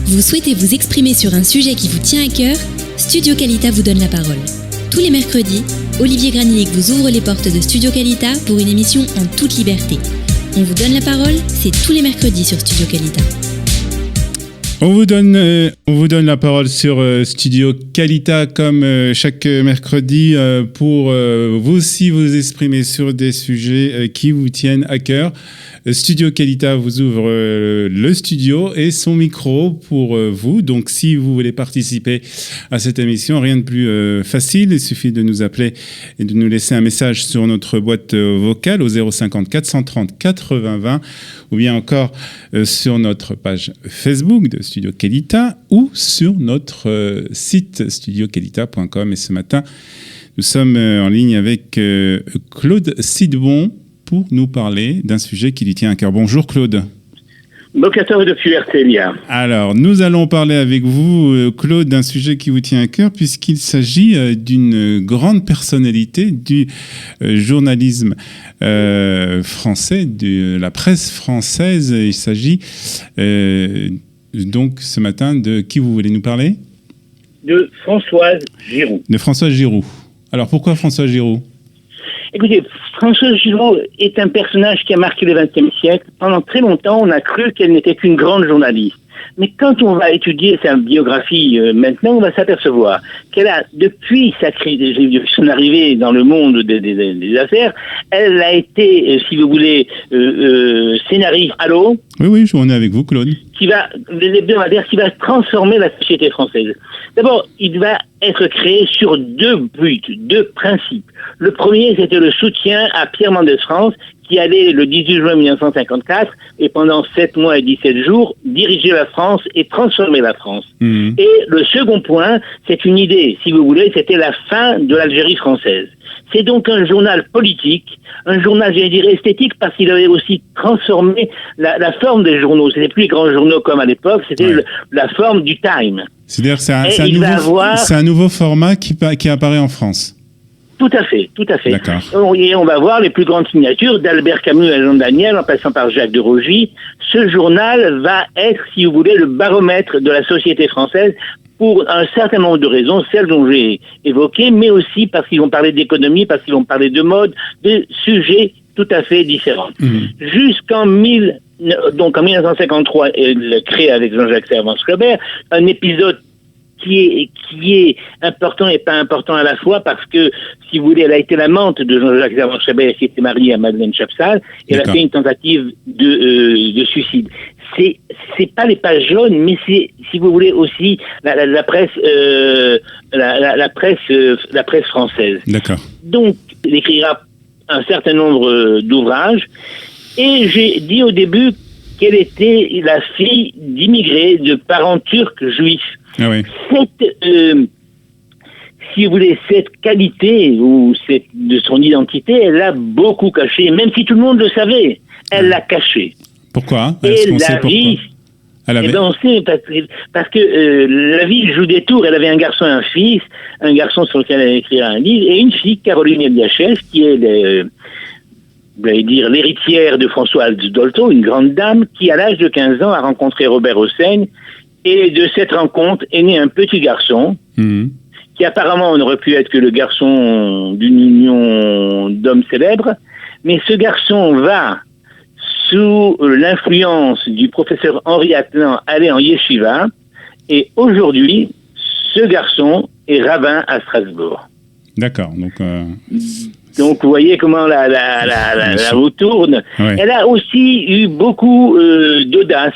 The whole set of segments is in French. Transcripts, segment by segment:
Vous souhaitez vous exprimer sur un sujet qui vous tient à cœur? Studio Qualita vous donne la parole. Tous les mercredis, Olivier Granillic vous ouvre les portes de Studio Qualita pour une émission en toute liberté. On vous donne la parole, c'est tous les mercredis sur Studio Qualita. On vous donne la parole sur Studio Qualita comme chaque mercredi pour vous aussi vous exprimer sur des sujets qui vous tiennent à cœur. Studio Qualita vous ouvre le studio et son micro pour vous. Donc, si vous voulez participer à cette émission, rien de plus facile. Il suffit de nous appeler et de nous laisser un message sur notre boîte vocale au 050 430 80 20 ou bien encore sur notre page Facebook de Studio Qualita ou sur notre site studioqualita.com. Et ce matin, nous sommes en ligne avec Claude Sidbon pour nous parler d'un sujet qui lui tient à cœur. Bonjour Claude. Bocateur de Fuerteventura. Alors, nous allons parler avec vous, Claude, d'un sujet qui vous tient à cœur, puisqu'il s'agit d'une grande personnalité du journalisme français, de la presse française. Il s'agit donc ce matin de qui vous voulez nous parler ? De Françoise Giroud. De Françoise Giroud. Alors, pourquoi Françoise Giroud ? Écoutez, Françoise Giroud est un personnage qui a marqué le XXe siècle. Pendant très longtemps, on a cru qu'elle n'était qu'une grande journaliste. Mais quand on va étudier sa biographie maintenant, on va s'apercevoir qu'elle a, depuis son arrivée dans le monde des affaires, elle a été, si vous voulez, scénariste. Allô ? Oui, je suis avec vous, Claude. Qui va transformer la société française. D'abord, il va être créé sur deux buts, deux principes. Le premier, c'était le soutien à Pierre Mendès France, qui allait le 18 juin 1954, et pendant 7 mois et 17 jours, diriger la France et transformer la France. Mmh. Et le second point, c'est une idée, si vous voulez, c'était la fin de l'Algérie française. C'est donc un journal politique, un journal, j'allais dire, esthétique, parce qu'il avait aussi transformé la forme des journaux. C'était plus les grands journaux comme à l'époque, c'était la forme du Time. C'est-à-dire que c'est un nouveau format qui apparaît en France. Tout à fait. D'accord. Et on va voir les plus grandes signatures d'Albert Camus à Jean Daniel, en passant par Jacques de Rogy. Ce journal va être, si vous voulez, le baromètre de la société française pour un certain nombre de raisons, celles dont j'ai évoquées, mais aussi parce qu'ils vont parler d'économie, parce qu'ils vont parler de mode, de sujets tout à fait différents. Mmh. Jusqu'en 1953, elle crée avec Jean-Jacques Servan-Schreiber un épisode qui est important et pas important à la fois, parce que, si vous voulez, elle a été l'amante de Jean-Jacques Servan-Schreiber, qui était mariée à Madeleine Chapsal, et elle a fait une tentative de suicide. C'est pas les pages jaunes, mais c'est, si vous voulez, aussi la presse française. D'accord. Donc, il écrira un certain nombre d'ouvrages, et j'ai dit au début qu'elle était la fille d'immigrés de parents turcs juifs. Ah oui. Si vous voulez, cette qualité de son identité, elle l'a beaucoup cachée, même si tout le monde le savait, elle l'a cachée. Pourquoi ? Et la vie, on sait, parce que la vie joue des tours. Elle avait un garçon et un fils, un garçon sur lequel elle écrira un livre, et une fille, Caroline Eliachev, qui est l'héritière de Françoise Dolto, une grande dame, qui à l'âge de 15 ans a rencontré Robert Hossein. Et de cette rencontre est né un petit garçon, qui apparemment n'aurait pu être que le garçon d'une union d'hommes célèbres, mais ce garçon va, sous l'influence du professeur Henri Atlan, aller en yeshiva, et aujourd'hui, ce garçon est rabbin à Strasbourg. D'accord, donc vous voyez comment la roue tourne. Ouais. Elle a aussi eu beaucoup d'audace.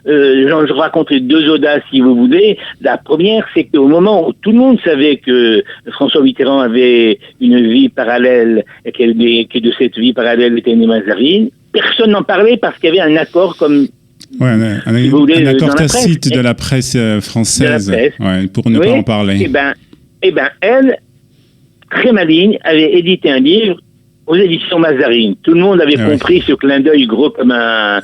Je raconterai 2 audaces si vous voulez. La première, c'est qu'au moment où tout le monde savait que François Mitterrand avait une vie parallèle et que de cette vie parallèle était née Mazarine, personne n'en parlait parce qu'il y avait un accord comme... Ouais, un accord tacite de la presse française, pour ne pas en parler. Eh ben, elle, très maligne, avait édité un livre aux éditions Mazarine. Tout le monde avait compris ce clin d'œil gros comme un...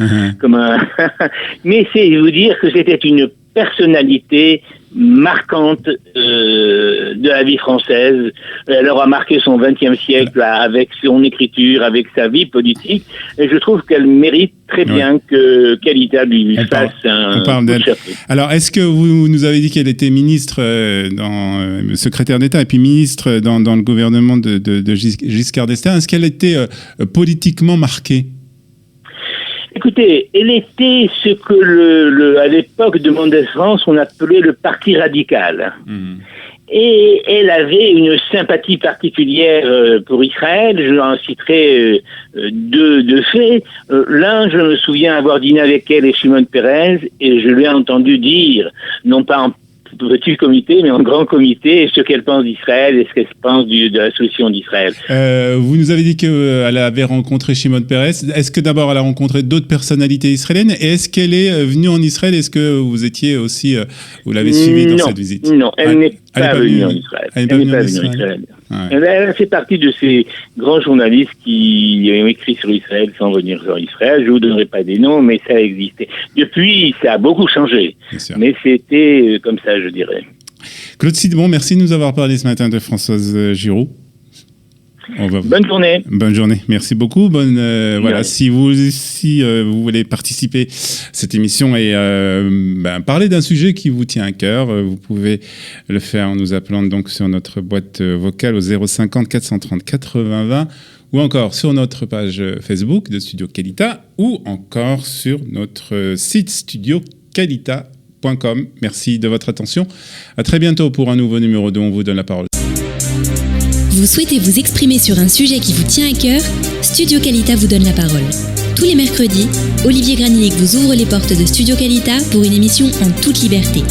Mais c'est vous dire que c'était une personnalités marquantes de la vie française. Elle aura marqué son XXe siècle avec son écriture, avec sa vie politique, et je trouve qu'elle mérite très bien que Kalita lui fasse un coup de chapeau. Alors, est-ce que vous nous avez dit qu'elle était ministre, secrétaire d'État, et puis ministre dans le gouvernement de Giscard d'Estaing. Est-ce qu'elle était politiquement marquée ? Écoutez, elle était ce que à l'époque de Mendès France, on appelait le parti radical. Et elle avait une sympathie particulière pour Israël. Je en citerai deux faits. L'un, je me souviens avoir dîné avec elle et Shimon Peres, et je lui ai entendu dire, non pas en petit comité, mais en grand comité, ce qu'elle pense d'Israël et ce qu'elle pense de la solution d'Israël. Vous nous avez dit qu'elle avait rencontré Shimon Peres. Est-ce que d'abord elle a rencontré d'autres personnalités israéliennes, et est-ce qu'elle est venue en Israël? Est-ce que vous étiez aussi, vous l'avez suivie dans cette visite? Non, elle n'est pas venue en Israël. Elle n'est pas venue en Israël. Elle a fait partie de ces grands journalistes qui ont écrit sur Israël sans venir sur Israël. Je ne vous donnerai pas des noms, mais ça existait. Depuis, ça a beaucoup changé. Mais c'était comme ça, je dirais. Claude Sidbon, merci de nous avoir parlé ce matin de Françoise Giroud. Bonne journée. Bonne journée. Merci beaucoup. Voilà. Si vous voulez participer à cette émission et parler d'un sujet qui vous tient à cœur, vous pouvez le faire en nous appelant donc sur notre boîte vocale au 050 430 80 20 ou encore sur notre page Facebook de Studio Kalita ou encore sur notre site studiokalita.com. Merci de votre attention. À très bientôt pour un nouveau numéro 2. On vous donne la parole. Vous souhaitez vous exprimer sur un sujet qui vous tient à cœur? Studio Kalita vous donne la parole. Tous les mercredis, Olivier Granillic vous ouvre les portes de Studio Kalita pour une émission en toute liberté.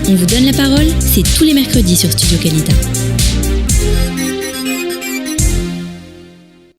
On vous donne la parole, c'est tous les mercredis sur Studio Kalita.